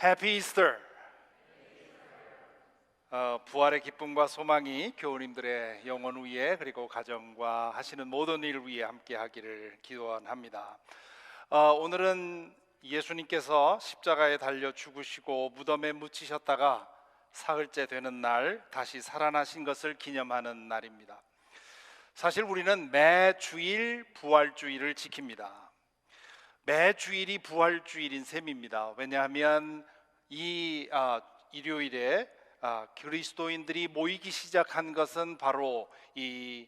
해피 이스터. 부활의 기쁨과 소망이 교우님들의 영혼 위에 그리고 가정과 하시는 모든 일 위에 함께 하기를 기원합니다. 오늘은 예수님께서 십자가에 달려 죽으시고 무덤에 묻히셨다가 사흘째 되는 날 다시 살아나신 것을 기념하는 날입니다. 사실 우리는 매 주일 부활주일을 지킵니다. 매 주일이 부활주일인 셈입니다. 왜냐하면 이 일요일에 그리스도인들이 모이기 시작한 것은 바로 이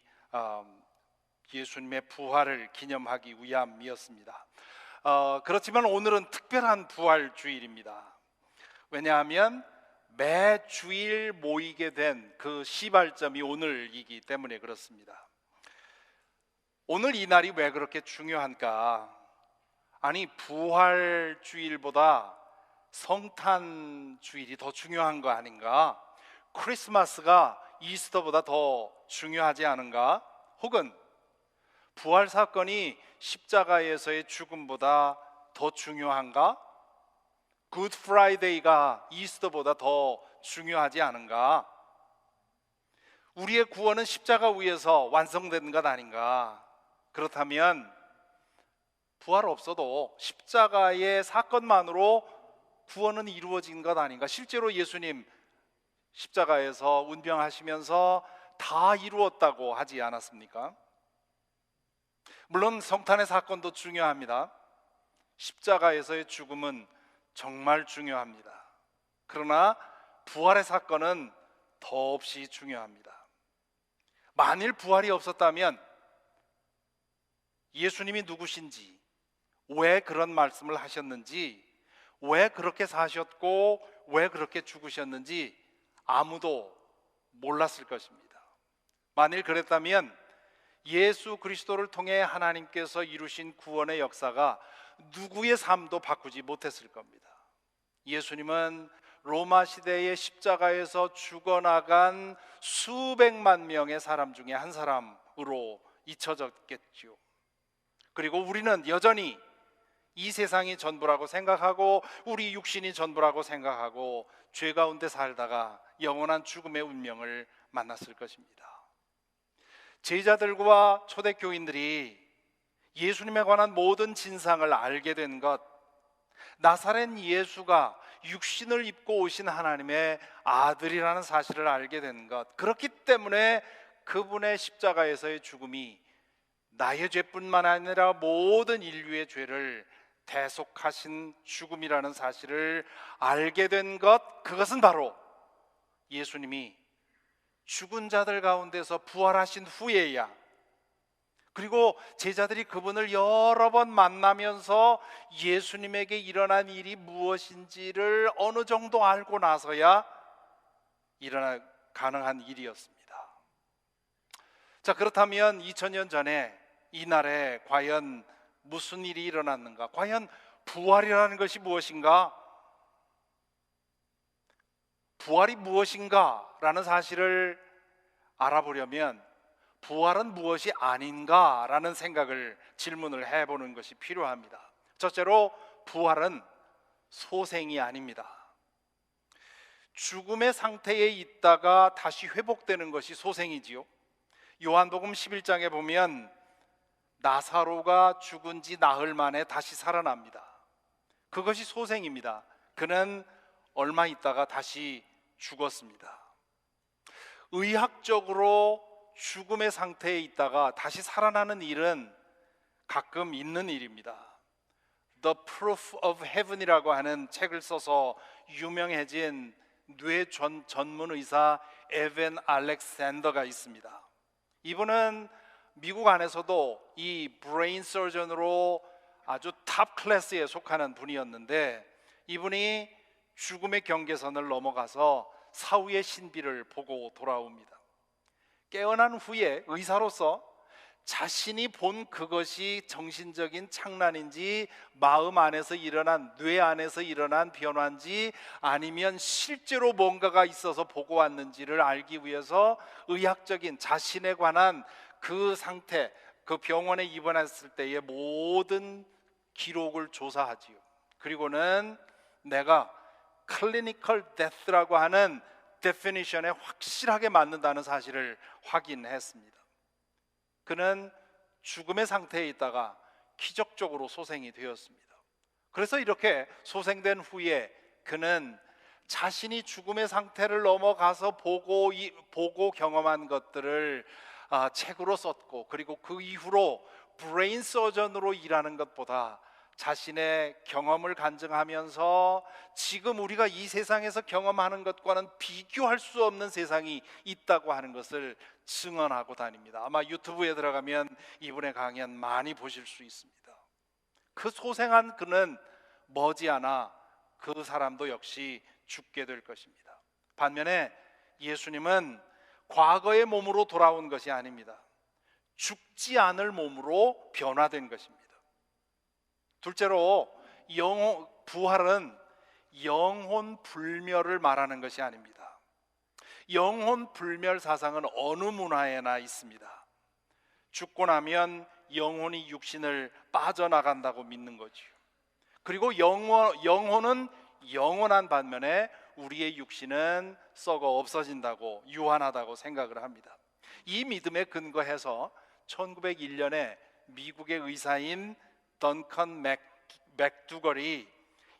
예수님의 부활을 기념하기 위함이었습니다. 그렇지만 오늘은 특별한 부활주일입니다. 왜냐하면 매 주일 모이게 된 그 시발점이 오늘이기 때문에 그렇습니다. 오늘 이 날이 왜 그렇게 중요한가? 아니, 부활주일보다 성탄주일이 더 중요한 거 아닌가? 크리스마스가 이스터보다 더 중요하지 않은가? 혹은 부활 사건이 십자가에서의 죽음보다 더 중요한가? 굿 프라이데이가 이스터보다 더 중요하지 않은가? 우리의 구원은 십자가 위에서 완성된 것 아닌가? 그렇다면 부활 없어도 십자가의 사건만으로 구원은 이루어진 것 아닌가? 실제로 예수님 십자가에서 운병하시면서 다 이루었다고 하지 않았습니까? 물론 성탄의 사건도 중요합니다. 십자가에서의 죽음은 정말 중요합니다. 그러나 부활의 사건은 더없이 중요합니다. 만일 부활이 없었다면 예수님이 누구신지, 왜 그런 말씀을 하셨는지, 왜 그렇게 사셨고 왜 그렇게 죽으셨는지 아무도 몰랐을 것입니다. 만일 그랬다면 예수 그리스도를 통해 하나님께서 이루신 구원의 역사가 누구의 삶도 바꾸지 못했을 겁니다. 예수님은 로마 시대의 십자가에서 죽어나간 수백만 명의 사람 중에 한 사람으로 잊혀졌겠죠. 그리고 우리는 여전히 이 세상이 전부라고 생각하고 우리 육신이 전부라고 생각하고 죄 가운데 살다가 영원한 죽음의 운명을 만났을 것입니다. 제자들과 초대교인들이 예수님에 관한 모든 진상을 알게 된 것, 나사렛 예수가 육신을 입고 오신 하나님의 아들이라는 사실을 알게 된 것, 그렇기 때문에 그분의 십자가에서의 죽음이 나의 죄뿐만 아니라 모든 인류의 죄를 대속하신 죽음이라는 사실을 알게 된 것, 그것은 바로 예수님이 죽은 자들 가운데서 부활하신 후에야, 그리고 제자들이 그분을 여러 번 만나면서 예수님에게 일어난 일이 무엇인지를 어느 정도 알고 나서야 가능한 일이었습니다. 자, 그렇다면 2000년 전에 이 날에 과연 무슨 일이 일어났는가? 과연 부활이라는 것이 무엇인가? 부활이 무엇인가? 라는 사실을 알아보려면 부활은 무엇이 아닌가? 라는 질문을 해보는 것이 필요합니다. 첫째로, 부활은 소생이 아닙니다. 죽음의 상태에 있다가 다시 회복되는 것이 소생이지요. 요한복음 11장에 보면 나사로가 죽은 지 나흘 만에 다시 살아납니다. 그것이 소생입니다. 그는 얼마 있다가 다시 죽었습니다. 의학적으로 죽음의 상태에 있다가 다시 살아나는 일은 가끔 있는 일입니다. The Proof of Heaven이라고 하는 책을 써서 유명해진 뇌 전문 의사 에벤 알렉산더가 있습니다. 이분은 미국 안에서도 이 브레인 서전으로 아주 탑 클래스에 속하는 분이었는데, 이분이 죽음의 경계선을 넘어가서 사후의 신비를 보고 돌아옵니다. 깨어난 후에 의사로서 자신이 본 그것이 정신적인 착란인지, 마음 안에서 일어난, 뇌 안에서 일어난 변화인지, 아니면 실제로 뭔가가 있어서 보고 왔는지를 알기 위해서 의학적인 자신에 관한 그 상태, 그 병원에 입원했을 때의 모든 기록을 조사하지요. 그리고는 내가 clinical death라고 하는 definition에 확실하게 맞는다는 사실을 확인했습니다. 그는 죽음의 상태에 있다가 기적적으로 소생이 되었습니다. 그래서 이렇게 소생된 후에 그는 자신이 죽음의 상태를 넘어가서 보고 경험한 것들을 책으로 썼고, 그리고 그 이후로 브레인 서전으로 일하는 것보다 자신의 경험을 간증하면서 지금 우리가 이 세상에서 경험하는 것과는 비교할 수 없는 세상이 있다고 하는 것을 증언하고 다닙니다. 아마 유튜브에 들어가면 이분의 강연 많이 보실 수 있습니다. 그 소생한 그는 머지않아 그 사람도 역시 죽게 될 것입니다. 반면에 예수님은 과거의 몸으로 돌아온 것이 아닙니다. 죽지 않을 몸으로 변화된 것입니다. 둘째로 부활은 영혼 불멸을 말하는 것이 아닙니다. 영혼 불멸 사상은 어느 문화에나 있습니다. 죽고 나면 영혼이 육신을 빠져나간다고 믿는 거죠. 그리고 영혼은 영원한 반면에 우리의 육신은 썩어 없어진다고, 유한하다고 생각을 합니다. 이 믿음에 근거해서 1901년에 미국의 의사인 던컨 맥두걸이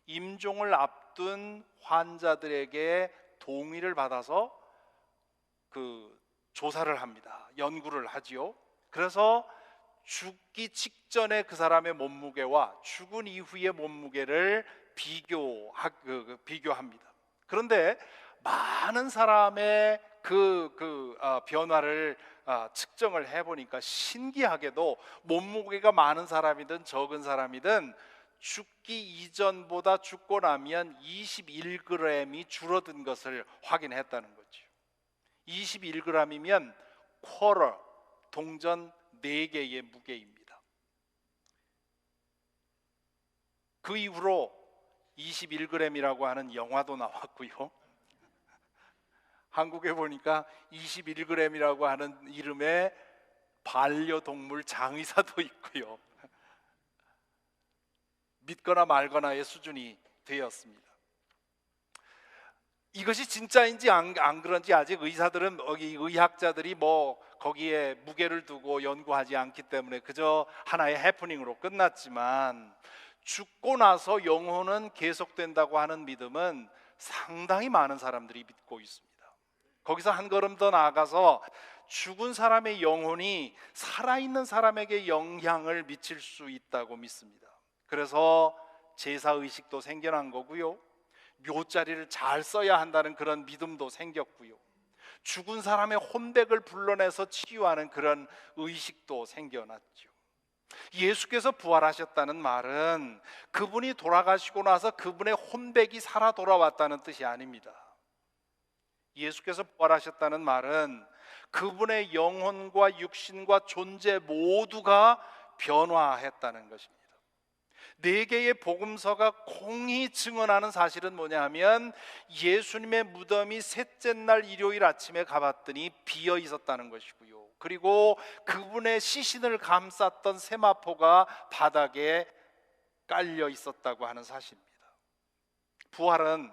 임종을 앞둔 환자들에게 동의를 받아서 조사를 합니다. 연구를 하지요. 그래서 죽기 직전에 그 사람의 몸무게와 죽은 이후의 몸무게를 비교합니다. 그런데 많은 사람의 변화를 측정을 해보니까 신기하게도 몸무게가 많은 사람이든 적은 사람이든 죽기 이전보다 죽고 나면 21g이 줄어든 것을 확인했다는 거죠. 21g이면 쿼터, 동전 4개의 무게입니다. 그 이후로 21g이라고 하는 영화도 나왔고요. 한국에 보니까 21g이라고 하는 이름의 반려동물 장의사도 있고요. 믿거나 말거나의 수준이 되었습니다. 이것이 진짜인지 안 그런지 아직 의사들은, 의학자들이 거기에 무게를 두고 연구하지 않기 때문에 그저 하나의 해프닝으로 끝났지만, 죽고 나서 영혼은 계속된다고 하는 믿음은 상당히 많은 사람들이 믿고 있습니다. 거기서 한 걸음 더 나아가서 죽은 사람의 영혼이 살아있는 사람에게 영향을 미칠 수 있다고 믿습니다. 그래서 제사의식도 생겨난 거고요, 묘자리를 잘 써야 한다는 그런 믿음도 생겼고요, 죽은 사람의 혼백을 불러내서 치유하는 그런 의식도 생겨났죠. 예수께서 부활하셨다는 말은 그분이 돌아가시고 나서 그분의 혼백이 살아 돌아왔다는 뜻이 아닙니다. 예수께서 부활하셨다는 말은 그분의 영혼과 육신과 존재 모두가 변화했다는 것입니다. 4개의 복음서가 공히 증언하는 사실은 뭐냐 하면, 예수님의 무덤이 셋째 날 일요일 아침에 가봤더니 비어 있었다는 것이고요, 그리고 그분의 시신을 감쌌던 세마포가 바닥에 깔려 있었다고 하는 사실입니다. 부활은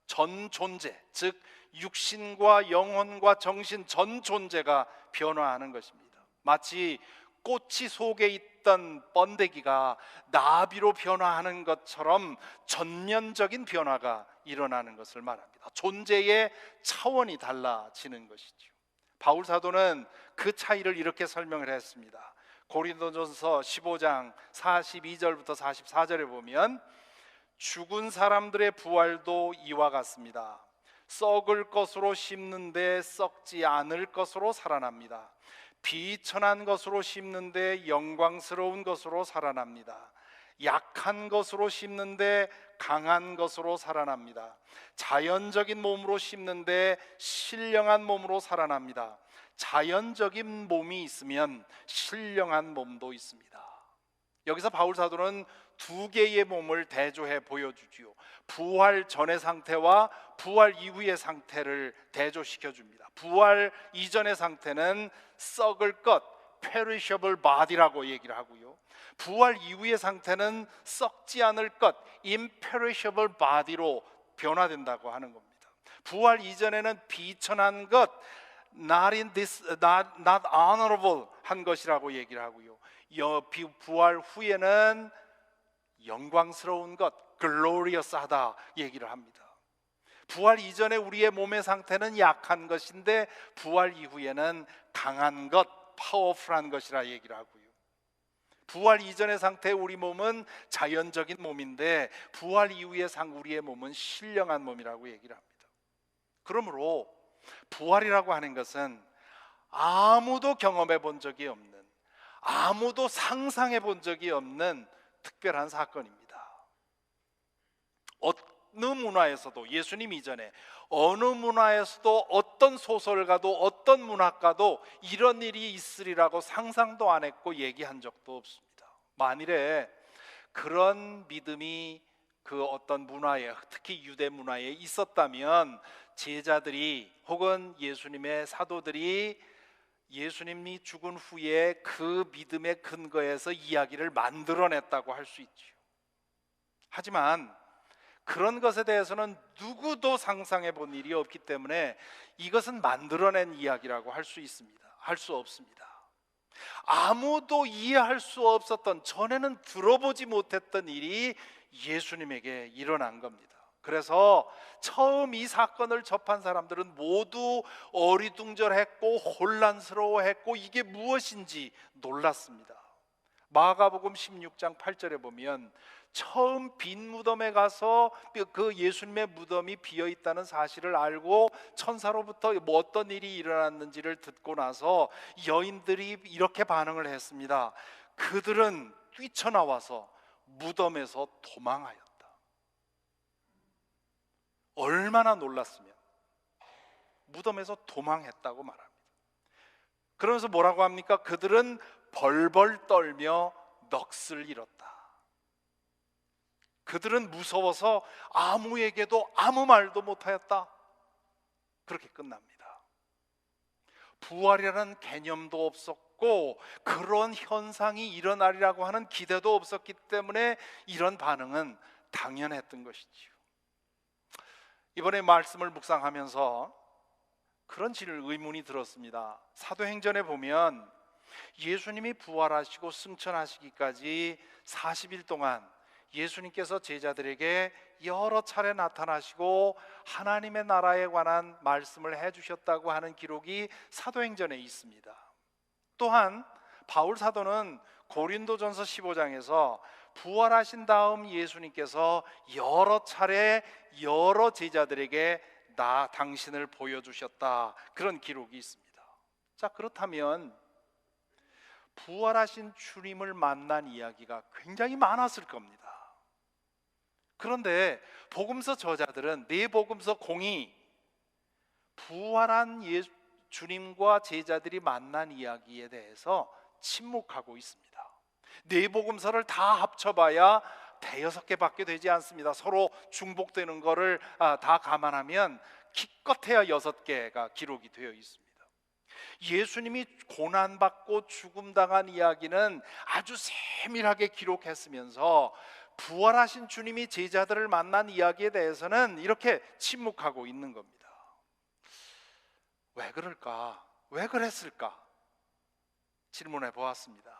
전 존재, 즉 육신과 영혼과 정신 전 존재가 변화하는 것입니다. 마치 꽃이 속에 있던 번데기가 나비로 변화하는 것처럼 전면적인 변화가 일어나는 것을 말합니다. 존재의 차원이 달라지는 것이죠. 바울 사도는 그 차이를 이렇게 설명을 했습니다. 고린도전서 15장 42절부터 44절에 보면, 죽은 사람들의 부활도 이와 같습니다. 썩을 것으로 심는데 썩지 않을 것으로 살아납니다. 비천한 것으로 심는데 영광스러운 것으로 살아납니다. 약한 것으로 심는데 강한 것으로 살아납니다. 자연적인 몸으로 심는데 신령한 몸으로 살아납니다. 자연적인 몸이 있으면 신령한 몸도 있습니다. 여기서 바울 사도는 2개의 몸을 대조해 보여주지요. 부활 전의 상태와 부활 이후의 상태를 대조시켜 줍니다. 부활 이전의 상태는 썩을 것, perishable body라고 얘기를 하고요, 부활 이후의 상태는 썩지 않을 것, imperishable body로 변화된다고 하는 겁니다. 부활 이전에는 비천한 것, not honorable 한 것이라고 얘기를 하고요. 부활 후에는 영광스러운 것, glorious하다 얘기를 합니다. 부활 이전에 우리의 몸의 상태는 약한 것인데 부활 이후에는 강한 것, 파워풀한 것이라 얘기를 하고요. 부활 이전의 상태 우리 몸은 자연적인 몸인데 부활 이후의 우리의 몸은 신령한 몸이라고 얘기를 합니다. 그러므로 부활이라고 하는 것은 아무도 경험해 본 적이 없는, 아무도 상상해 본 적이 없는 특별한 사건입니다. 어느 문화에서도, 예수님 이전에 어느 문화에서도 어떤 소설가도 어떤 문학가도 이런 일이 있으리라고 상상도 안 했고 얘기한 적도 없습니다. 만일에 그런 믿음이 그 어떤 문화에, 특히 유대 문화에 있었다면 제자들이 혹은 예수님의 사도들이 예수님이 죽은 후에 그 믿음의 근거에서 이야기를 만들어냈다고 할 수 있죠. 하지만 그런 것에 대해서는 누구도 상상해 본 일이 없기 때문에 이것은 만들어낸 이야기라고 할 수 있습니다. 할 수 없습니다. 아무도 이해할 수 없었던, 전에는 들어보지 못했던 일이 예수님에게 일어난 겁니다. 그래서 처음 이 사건을 접한 사람들은 모두 어리둥절했고 혼란스러워했고 이게 무엇인지 놀랐습니다. 마가복음 16장 8절에 보면 처음 빈 무덤에 가서 그 예수님의 무덤이 비어 있다는 사실을 알고 천사로부터 뭐 어떤 일이 일어났는지를 듣고 나서 여인들이 이렇게 반응을 했습니다. 그들은 뛰쳐나와서 무덤에서 도망하였다. 얼마나 놀랐으면 무덤에서 도망했다고 말합니다. 그러면서 뭐라고 합니까? 그들은 벌벌 떨며 넋을 잃었다. 그들은 무서워서 아무에게도 아무 말도 못하였다. 그렇게 끝납니다. 부활이라는 개념도 없었고 그런 현상이 일어나리라고 하는 기대도 없었기 때문에 이런 반응은 당연했던 것이지요. 이번에 말씀을 묵상하면서 그런 의문이 들었습니다. 사도행전에 보면 예수님이 부활하시고 승천하시기까지 40일 동안 예수님께서 제자들에게 여러 차례 나타나시고 하나님의 나라에 관한 말씀을 해주셨다고 하는 기록이 사도행전에 있습니다. 또한 바울 사도는 고린도전서 15장에서 부활하신 다음 예수님께서 여러 차례 여러 제자들에게 나 당신을 보여주셨다, 그런 기록이 있습니다. 자, 그렇다면 부활하신 주님을 만난 이야기가 굉장히 많았을 겁니다. 그런데 복음서 저자들은 네 복음서 공이 부활한 주님과 제자들이 만난 이야기에 대해서 침묵하고 있습니다. 네 복음서를 다 합쳐봐야 대여섯 개밖에 되지 않습니다. 서로 중복되는 거를 다 감안하면 기껏해야 6개가 기록이 되어 있습니다. 예수님이 고난받고 죽음당한 이야기는 아주 세밀하게 기록했으면서 부활하신 주님이 제자들을 만난 이야기에 대해서는 이렇게 침묵하고 있는 겁니다. 왜 그럴까? 왜 그랬을까? 질문해 보았습니다.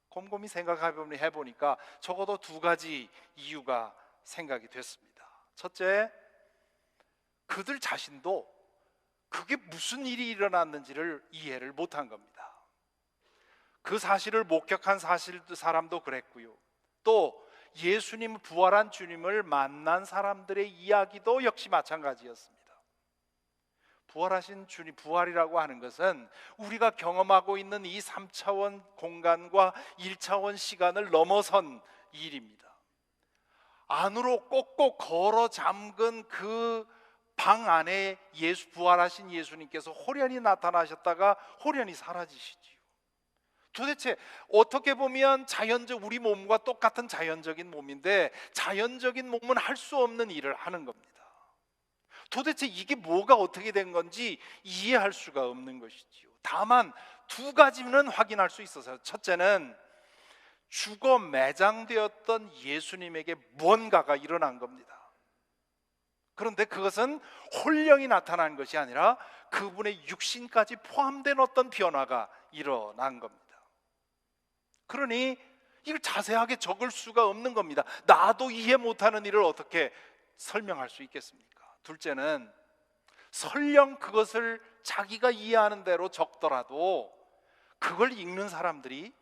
곰곰이 생각해 보니까 적어도 2가지 이유가 생각이 됐습니다. 첫째, 그들 자신도 그게 무슨 일이 일어났는지를 이해를 못한 겁니다. 그 사실을 목격한 사람도 그랬고요. 또 예수님, 부활한 주님을 만난 사람들의 이야기도 역시 마찬가지였습니다. 부활하신 주님, 부활이라고 하는 것은 우리가 경험하고 있는 이 3차원 공간과 1차원 시간을 넘어선 일입니다. 안으로 꼭꼭 걸어 잠근 그 방 안에 부활하신 예수님께서 호련히 나타나셨다가 호련히 사라지시지요. 도대체 어떻게 보면 우리 몸과 똑같은 자연적인 몸인데 자연적인 몸은 할 수 없는 일을 하는 겁니다. 도대체 이게 뭐가 어떻게 된 건지 이해할 수가 없는 것이지요. 다만 2가지는 확인할 수 있어서요. 첫째는 죽어 매장되었던 예수님에게 뭔가가 일어난 겁니다. 그런데 그것은 혼령이 나타난 것이 아니라 그분의 육신까지 포함된 어떤 변화가 일어난 겁니다. 그러니 이걸 자세하게 적을 수가 없는 겁니다. 나도 이해 못하는 일을 어떻게 설명할 수 있겠습니까? 둘째는 설령 그것을 자기가 이해하는 대로 적더라도 그걸 읽는 사람들이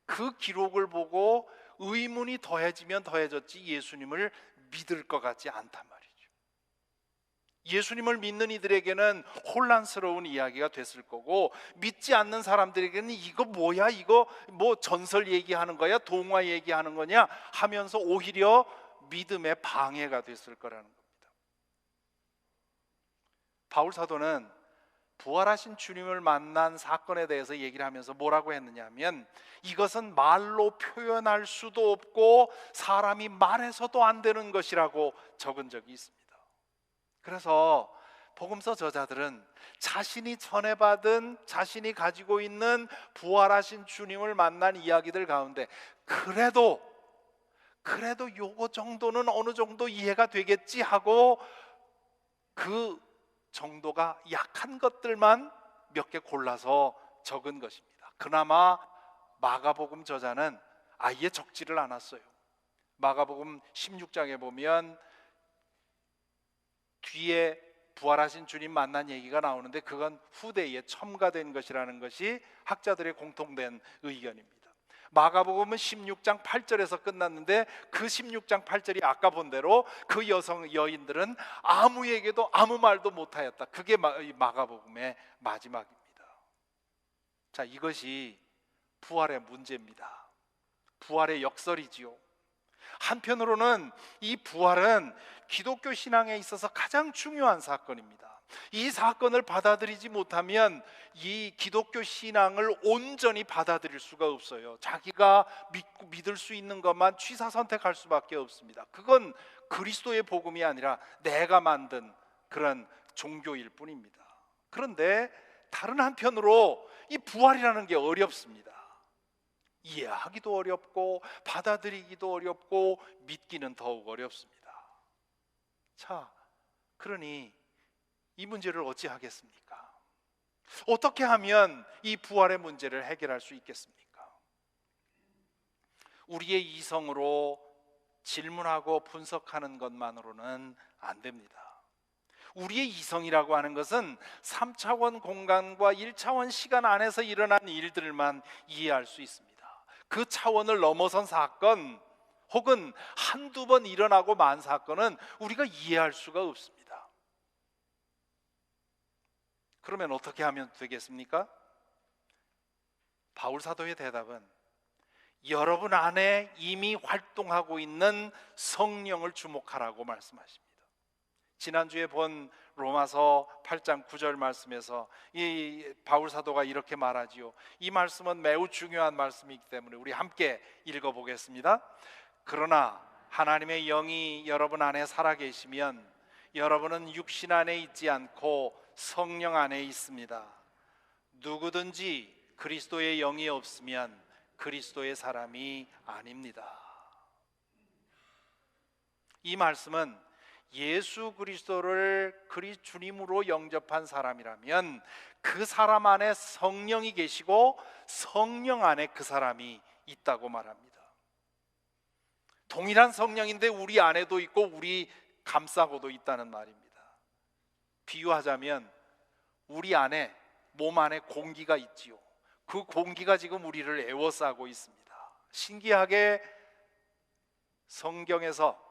그 기록을 보고 의문이 더해지면 더해졌지 예수님을 믿을 것 같지 않단 말이죠. 예수님을 믿는 이들에게는 혼란스러운 이야기가 됐을 거고, 믿지 않는 사람들에게는 이거 뭐야, 이거 뭐 전설 얘기하는 거야, 동화 얘기하는 거냐 하면서 오히려 믿음의 방해가 됐을 거라는 겁니다. 바울 사도는 부활하신 주님을 만난 사건에 대해서 얘기를 하면서 뭐라고 했느냐 하면, 이것은 말로 표현할 수도 없고 사람이 말해서도 안 되는 것이라고 적은 적이 있습니다. 그래서 복음서 저자들은 자신이 전해받은, 자신이 가지고 있는 부활하신 주님을 만난 이야기들 가운데 그래도 요거 정도는 어느 정도 이해가 되겠지 하고 그 정도가 약한 것들만 몇 개 골라서 적은 것입니다. 그나마 마가복음 저자는 아예 적지를 않았어요. 마가복음 16장에 보면 뒤에 부활하신 주님 만난 얘기가 나오는데 그건 후대에 첨가된 것이라는 것이 학자들의 공통된 의견입니다. 마가복음은 16장 8절에서 끝났는데 그 16장 8절이 아까 본 대로 그 여인들은 아무에게도 아무 말도 못하였다. 그게 마가복음의 마지막입니다. 자, 이것이 부활의 문제입니다. 부활의 역설이지요. 한편으로는 이 부활은 기독교 신앙에 있어서 가장 중요한 사건입니다. 이 사건을 받아들이지 못하면 이 기독교 신앙을 온전히 받아들일 수가 없어요. 자기가 믿을 수 있는 것만 취사 선택할 수밖에 없습니다. 그건 그리스도의 복음이 아니라 내가 만든 그런 종교일 뿐입니다. 그런데 다른 한편으로 이 부활이라는 게 어렵습니다. 이해하기도 어렵고 받아들이기도 어렵고 믿기는 더욱 어렵습니다. 자, 그러니 이 문제를 어찌하겠습니까? 어떻게 하면 이 부활의 문제를 해결할 수 있겠습니까? 우리의 이성으로 질문하고 분석하는 것만으로는 안 됩니다. 우리의 이성이라고 하는 것은 3차원 공간과 1차원 시간 안에서 일어난 일들만 이해할 수 있습니다. 그 차원을 넘어선 사건 혹은 한두 번 일어나고 만 사건은 우리가 이해할 수가 없습니다. 그러면 어떻게 하면 되겠습니까? 바울 사도의 대답은 여러분 안에 이미 활동하고 있는 성령을 주목하라고 말씀하십니다. 지난주에 본 로마서 8장 9절 말씀에서 이 바울 사도가 이렇게 말하지요. 이 말씀은 매우 중요한 말씀이기 때문에 우리 함께 읽어보겠습니다. 그러나 하나님의 영이 여러분 안에 살아계시면 여러분은 육신 안에 있지 않고 성령 안에 있습니다. 누구든지 그리스도의 영이 없으면 그리스도의 사람이 아닙니다. 이 말씀은 예수 그리스도를 주님으로 영접한 사람이라면 그 사람 안에 성령이 계시고 성령 안에 그 사람이 있다고 말합니다. 동일한 성령인데 우리 안에도 있고 우리 감싸고도 있다는 말입니다. 비유하자면 우리 안에, 몸 안에 공기가 있지요. 그 공기가 지금 우리를 에워싸고 있습니다. 신기하게 성경에서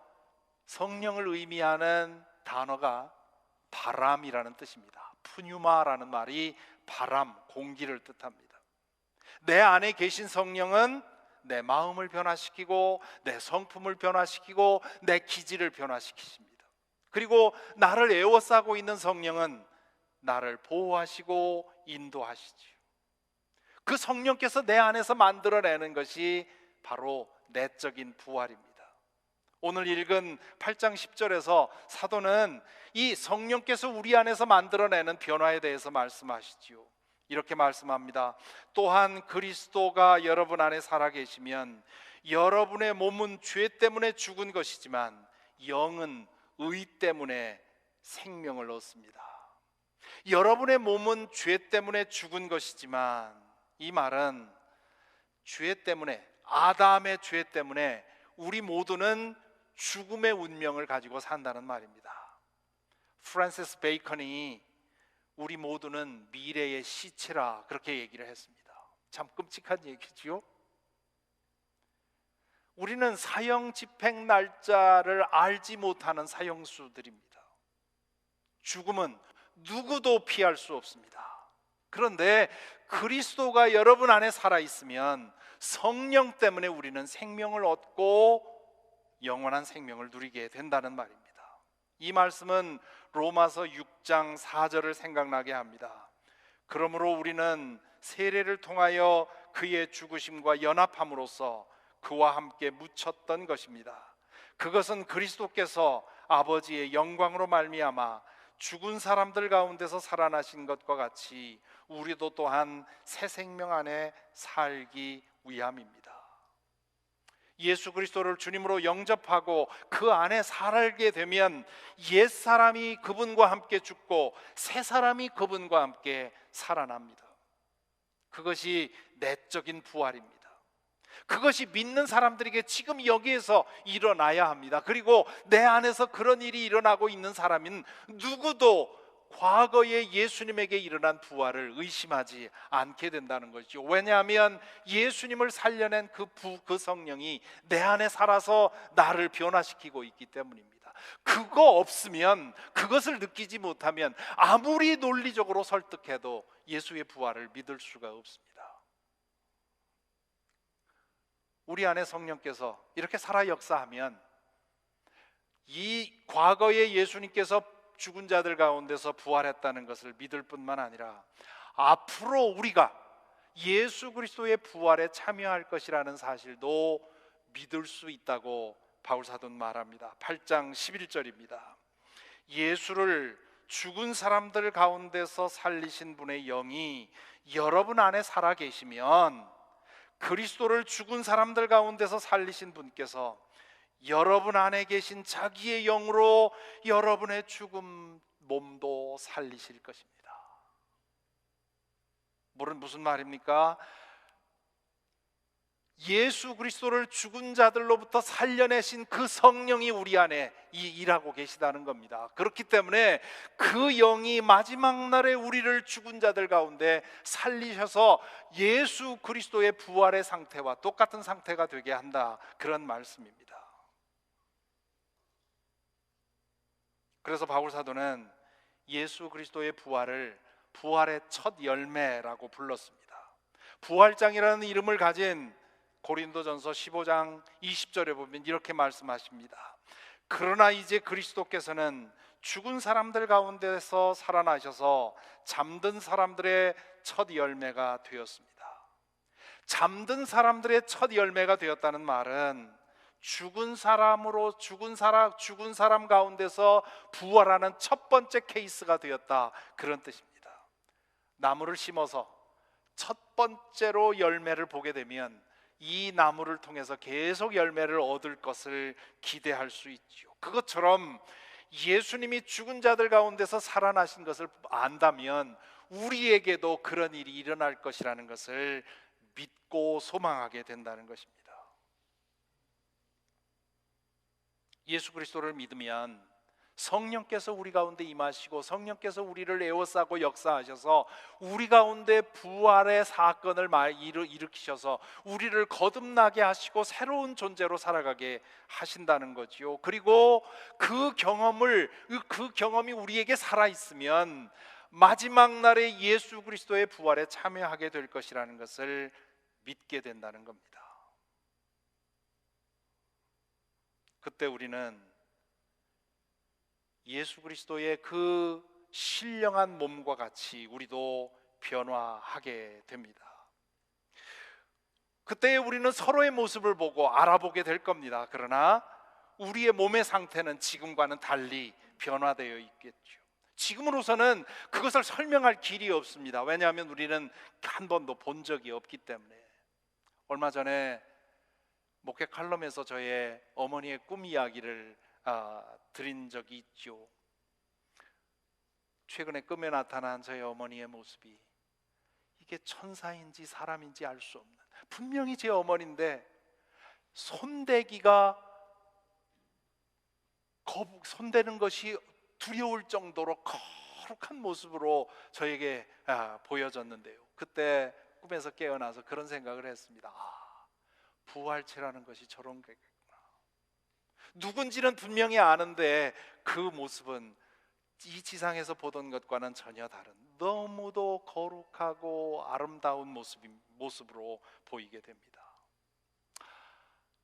성령을 의미하는 단어가 바람이라는 뜻입니다. 푸뉴마라는 말이 바람, 공기를 뜻합니다. 내 안에 계신 성령은 내 마음을 변화시키고 내 성품을 변화시키고 내 기질을 변화시키십니다. 그리고 나를 에워싸고 있는 성령은 나를 보호하시고 인도하시지요. 그 성령께서 내 안에서 만들어내는 것이 바로 내적인 부활입니다. 오늘 읽은 8장 10절에서 사도는 이 성령께서 우리 안에서 만들어내는 변화에 대해서 말씀하시지요. 이렇게 말씀합니다. 또한 그리스도가 여러분 안에 살아계시면 여러분의 몸은 죄 때문에 죽은 것이지만 영은 의 때문에 생명을 얻습니다. 여러분의 몸은 죄 때문에 죽은 것이지만 이 말은 죄 때문에, 아담의 죄 때문에 우리 모두는 죽음의 운명을 가지고 산다는 말입니다. 프란시스 베이컨이 우리 모두는 미래의 시체라 그렇게 얘기를 했습니다. 참 끔찍한 얘기지요. 우리는 사형 집행 날짜를 알지 못하는 사형수들입니다. 죽음은 누구도 피할 수 없습니다. 그런데 그리스도가 여러분 안에 살아있으면 성령 때문에 우리는 생명을 얻고 영원한 생명을 누리게 된다는 말입니다. 이 말씀은 로마서 6장 4절을 생각나게 합니다. 그러므로 우리는 세례를 통하여 그의 죽으심과 연합함으로써 그와 함께 묻혔던 것입니다. 그것은 그리스도께서 아버지의 영광으로 말미암아 죽은 사람들 가운데서 살아나신 것과 같이 우리도 또한 새 생명 안에 살기 위함입니다. 예수 그리스도를 주님으로 영접하고 그 안에 살게 되면 옛 사람이 그분과 함께 죽고 새 사람이 그분과 함께 살아납니다. 그것이 내적인 부활입니다. 그것이 믿는 사람들에게 지금 여기에서 일어나야 합니다. 그리고 내 안에서 그런 일이 일어나고 있는 사람은 누구도 과거에 예수님에게 일어난 부활을 의심하지 않게 된다는 것이죠. 왜냐하면 예수님을 살려낸 그 성령이 내 안에 살아서 나를 변화시키고 있기 때문입니다. 그거 없으면, 그것을 느끼지 못하면 아무리 논리적으로 설득해도 예수의 부활을 믿을 수가 없습니다. 우리 안에 성령께서 이렇게 살아 역사하면 이 과거에 예수님께서 죽은 자들 가운데서 부활했다는 것을 믿을 뿐만 아니라 앞으로 우리가 예수 그리스도의 부활에 참여할 것이라는 사실도 믿을 수 있다고 바울 사도는 말합니다. 8장 11절입니다. 예수를 죽은 사람들 가운데서 살리신 분의 영이 여러분 안에 살아 계시면 그리스도를 죽은 사람들 가운데서 살리신 분께서 여러분 안에 계신 자기의 영으로 여러분의 죽은 몸도 살리실 것입니다. 무슨 말입니까? 예수 그리스도를 죽은 자들로부터 살려내신 그 성령이 우리 안에 일하고 계시다는 겁니다. 그렇기 때문에 그 영이 마지막 날에 우리를 죽은 자들 가운데 살리셔서 예수 그리스도의 부활의 상태와 똑같은 상태가 되게 한다, 그런 말씀입니다. 그래서 바울 사도는 예수 그리스도의 부활을 부활의 첫 열매라고 불렀습니다. 부활장이라는 이름을 가진 고린도전서 15장 20절에 보면 이렇게 말씀하십니다. 그러나 이제 그리스도께서는 죽은 사람들 가운데서 살아나셔서 잠든 사람들의 첫 열매가 되었습니다. 잠든 사람들의 첫 열매가 되었다는 말은 죽은 사람 가운데서 부활하는 첫 번째 케이스가 되었다, 그런 뜻입니다. 나무를 심어서 첫 번째로 열매를 보게 되면 이 나무를 통해서 계속 열매를 얻을 것을 기대할 수 있죠. 그것처럼 예수님이 죽은 자들 가운데서 살아나신 것을 안다면 우리에게도 그런 일이 일어날 것이라는 것을 믿고 소망하게 된다는 것입니다. 예수 그리스도를 믿으면 성령께서 우리 가운데 임하시고 성령께서 우리를 에워싸고 역사하셔서 우리 가운데 부활의 사건을 일으키셔서 우리를 거듭나게 하시고 새로운 존재로 살아가게 하신다는 거지요. 그리고 그 경험이 우리에게 살아있으면 마지막 날에 예수 그리스도의 부활에 참여하게 될 것이라는 것을 믿게 된다는 겁니다. 그때 우리는 예수 그리스도의 그 신령한 몸과 같이 우리도 변화하게 됩니다. 그때 우리는 서로의 모습을 보고 알아보게 될 겁니다. 그러나 우리의 몸의 상태는 지금과는 달리 변화되어 있겠죠. 지금으로서는 그것을 설명할 길이 없습니다. 왜냐하면 우리는 한 번도 본 적이 없기 때문에. 얼마 전에 목회 칼럼에서 저의 어머니의 꿈 이야기를 드린 적이 있죠. 최근에 꿈에 나타난 저희 어머니의 모습이 이게 천사인지 사람인지 알 수 없는, 분명히 제 어머니인데 손대기가 손대는 것이 두려울 정도로 거룩한 모습으로 저에게 보여졌는데요, 그때 꿈에서 깨어나서 그런 생각을 했습니다. 부활체라는 것이 저런 거겠구나. 누군지는 분명히 아는데 그 모습은 이 지상에서 보던 것과는 전혀 다른, 너무도 거룩하고 아름다운 모습으로 보이게 됩니다.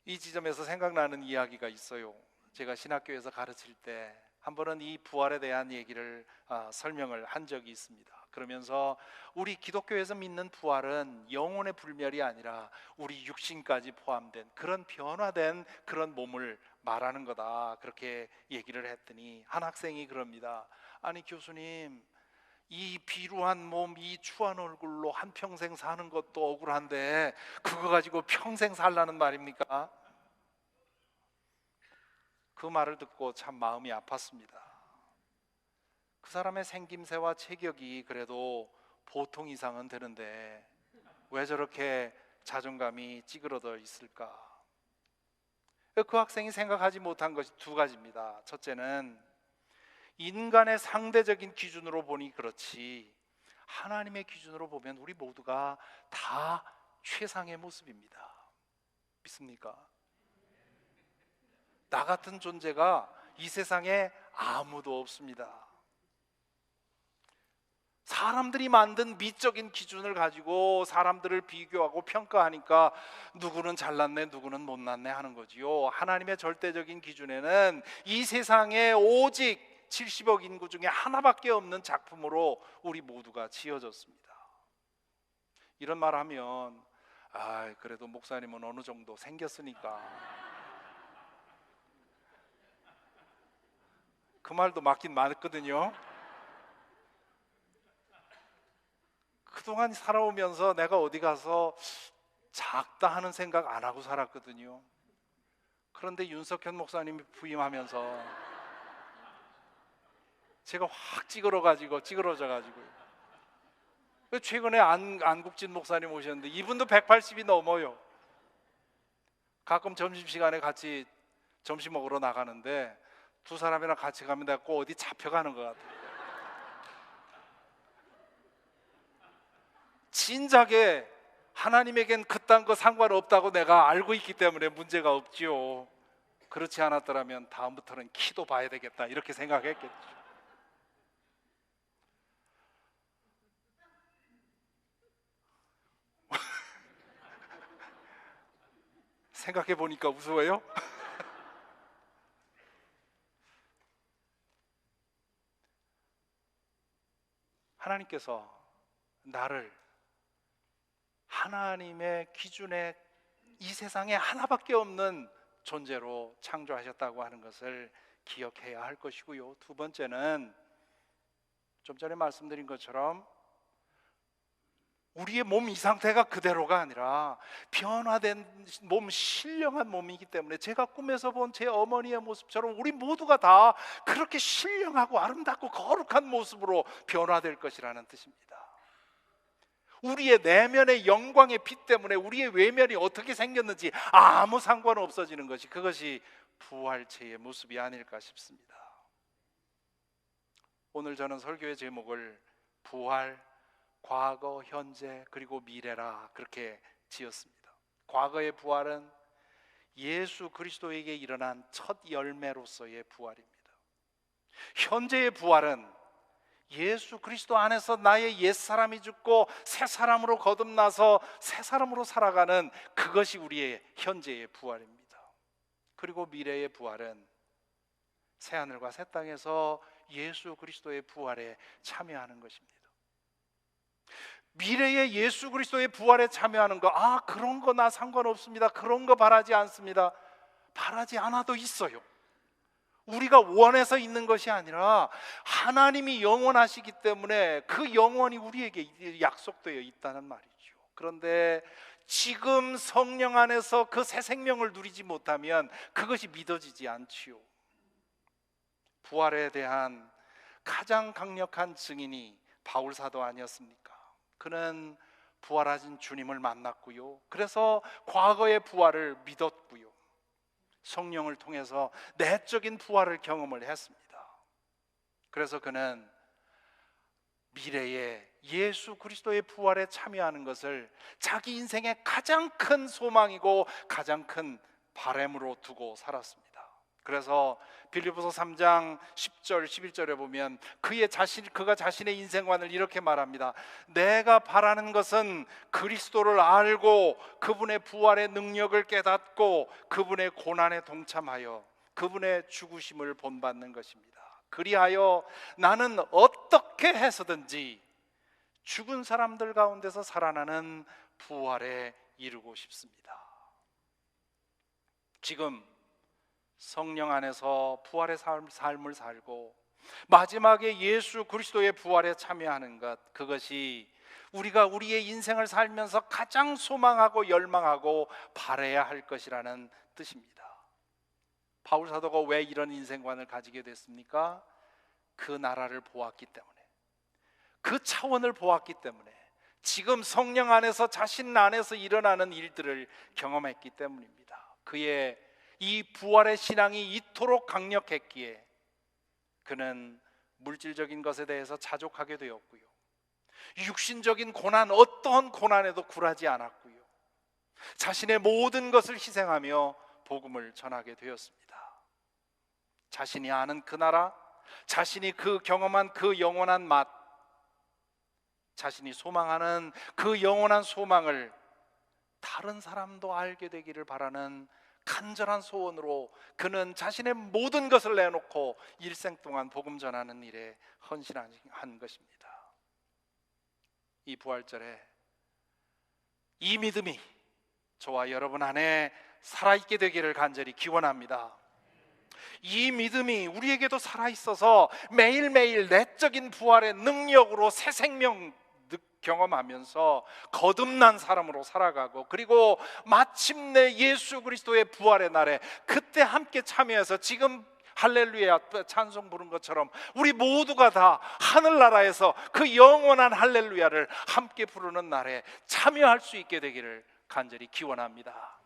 이 지점에서 생각나는 이야기가 있어요. 제가 신학교에서 가르칠 때 한 번은 이 부활에 대한 얘기를 설명을 한 적이 있습니다. 그러면서 우리 기독교에서 믿는 부활은 영혼의 불멸이 아니라 우리 육신까지 포함된 그런 변화된 그런 몸을 말하는 거다, 그렇게 얘기를 했더니 한 학생이 그럽니다. 아니 교수님, 이 비루한 몸, 이 추한 얼굴로 한평생 사는 것도 억울한데 그거 가지고 평생 살라는 말입니까? 그 말을 듣고 참 마음이 아팠습니다. 그 사람의 생김새와 체격이 그래도 보통 이상은 되는데 왜 저렇게 자존감이 찌그러져 있을까? 그 학생이 생각하지 못한 것이 두 가지입니다. 첫째는 인간의 상대적인 기준으로 보니 그렇지, 하나님의 기준으로 보면 우리 모두가 다 최상의 모습입니다. 믿습니까? 나 같은 존재가 이 세상에 아무도 없습니다. 사람들이 만든 미적인 기준을 가지고 사람들을 비교하고 평가하니까 누구는 잘났네, 누구는 못났네 하는 거지요. 하나님의 절대적인 기준에는 이 세상에 오직 70억 인구 중에 하나밖에 없는 작품으로 우리 모두가 지어졌습니다. 이런 말 하면 그래도 목사님은 어느 정도 생겼으니까, 그 말도 맞긴 맞거든요. 그동안 살아오면서 내가 어디 가서 작다 하는 생각 안 하고 살았거든요. 그런데 윤석현 목사님이 부임하면서 제가 확 찌그러져가지고 최근에 안국진 목사님 오셨는데 이분도 180이 넘어요. 가끔 점심시간에 같이 점심 먹으러 나가는데 두 사람이랑 같이 가면 내가 꼭 어디 잡혀가는 것 같아요. 진작에 하나님에겐 그딴 거 상관없다고 내가 알고 있기 때문에 문제가 없지요. 그렇지 않았더라면 다음부터는 키도 봐야 되겠다 이렇게 생각했겠죠. 생각해 보니까 우스워요. 하나님께서 나를 하나님의 기준에 이 세상에 하나밖에 없는 존재로 창조하셨다고 하는 것을 기억해야 할 것이고요. 두 번째는 좀 전에 말씀드린 것처럼 우리의 몸 이 상태가 그대로가 아니라 변화된 몸, 신령한 몸이기 때문에 제가 꿈에서 본 제 어머니의 모습처럼 우리 모두가 다 그렇게 신령하고 아름답고 거룩한 모습으로 변화될 것이라는 뜻입니다. 우리의 내면의 영광의 빛 때문에 우리의 외면이 어떻게 생겼는지 아무 상관 없어지는 것이, 그것이 부활체의 모습이 아닐까 싶습니다. 오늘 저는 설교의 제목을 부활, 과거, 현재, 그리고 미래라 그렇게 지었습니다. 과거의 부활은 예수 그리스도에게 일어난 첫 열매로서의 부활입니다. 현재의 부활은 예수 그리스도 안에서 나의 옛사람이 죽고 새 사람으로 거듭나서 새 사람으로 살아가는 그것이 우리의 현재의 부활입니다. 그리고 미래의 부활은 새하늘과 새 땅에서 예수 그리스도의 부활에 참여하는 것입니다. 미래의 예수 그리스도의 부활에 참여하는 거, 그런 거 나 상관없습니다, 그런 거 바라지 않습니다. 바라지 않아도 있어요. 우리가 원해서 있는 것이 아니라 하나님이 영원하시기 때문에 그 영원이 우리에게 약속되어 있다는 말이죠. 그런데 지금 성령 안에서 그 새 생명을 누리지 못하면 그것이 믿어지지 않지요. 부활에 대한 가장 강력한 증인이 바울 사도 아니었습니까? 그는 부활하신 주님을 만났고요, 그래서 과거의 부활을 믿었고요, 성령을 통해서 내적인 부활을 경험을 했습니다. 그래서 그는 미래에 예수 그리스도의 부활에 참여하는 것을 자기 인생의 가장 큰 소망이고 가장 큰 바람으로 두고 살았습니다. 그래서 빌립보서 3장 10절 11절에 보면 그가 자신의 인생관을 이렇게 말합니다. 내가 바라는 것은 그리스도를 알고 그분의 부활의 능력을 깨닫고 그분의 고난에 동참하여 그분의 죽으심을 본받는 것입니다. 그리하여 나는 어떻게 해서든지 죽은 사람들 가운데서 살아나는 부활에 이르고 싶습니다. 지금 성령 안에서 부활의 삶을 살고 마지막에 예수 그리스도의 부활에 참여하는 것, 그것이 우리가 우리의 인생을 살면서 가장 소망하고 열망하고 바라야 할 것이라는 뜻입니다. 바울 사도가 왜 이런 인생관을 가지게 됐습니까? 그 나라를 보았기 때문에, 그 차원을 보았기 때문에, 지금 성령 안에서 자신 안에서 일어나는 일들을 경험했기 때문입니다. 그의 이 부활의 신앙이 이토록 강력했기에 그는 물질적인 것에 대해서 자족하게 되었고요, 육신적인 고난, 어떠한 고난에도 굴하지 않았고요, 자신의 모든 것을 희생하며 복음을 전하게 되었습니다. 자신이 아는 그 나라, 자신이 그 경험한 그 영원한 맛, 자신이 소망하는 그 영원한 소망을 다른 사람도 알게 되기를 바라는 간절한 소원으로 그는 자신의 모든 것을 내놓고 일생 동안 복음 전하는 일에 헌신한 것입니다. 이 부활절에 이 믿음이 저와 여러분 안에 살아있게 되기를 간절히 기원합니다. 이 믿음이 우리에게도 살아있어서 매일매일 내적인 부활의 능력으로 새 생명 경험하면서 거듭난 사람으로 살아가고, 그리고 마침내 예수 그리스도의 부활의 날에 그때 함께 참여해서 지금 할렐루야 찬송 부른 것처럼 우리 모두가 다 하늘나라에서 그 영원한 할렐루야를 함께 부르는 날에 참여할 수 있게 되기를 간절히 기원합니다.